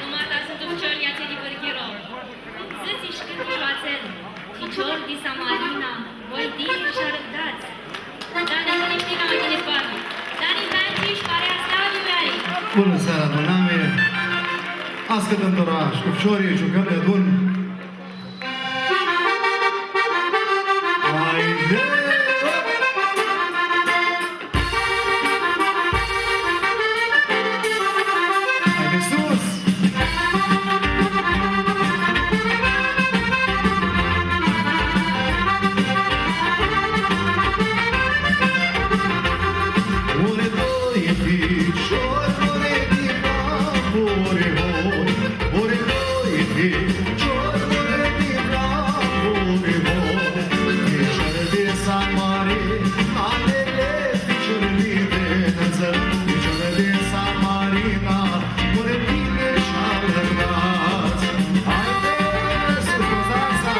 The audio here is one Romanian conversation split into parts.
Numai ta sunt uccior iace di perchero. Zăți șcât joațel, ficior di Samarina, voi dini și arătați. Dani Cristina din Parmi, Dani Benjiș, care a Slaviului. Bună seara, doname! Azi cântăm oraș, cu fciorii, jucăm de adun. Haide! Haide sus! Ore doi piciori, ore di bravo, ore voi, ore doi piciori, ore di bravo, ore voi, piciori di San Marino, alele piciori di Venezia, piciori di San Marino, ore bine și alergați. Haide, surpriza!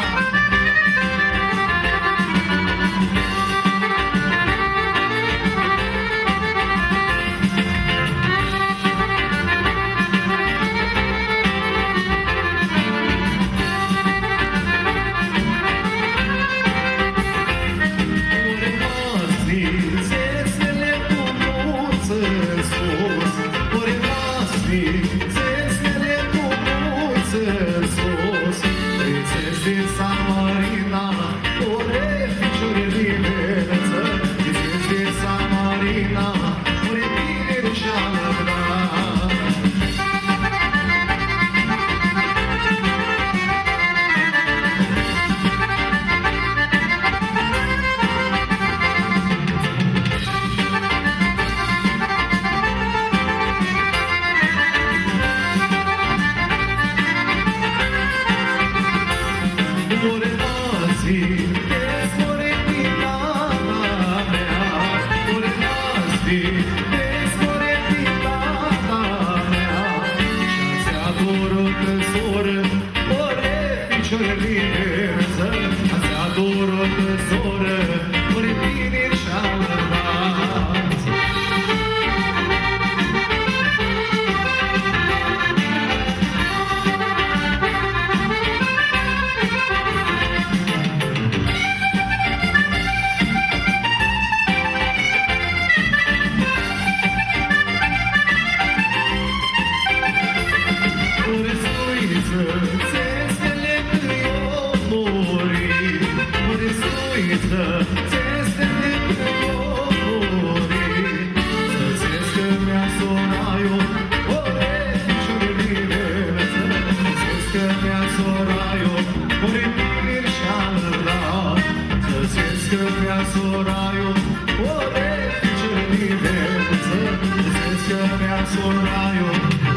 Soraio,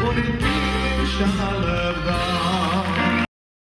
ore bine și alergați.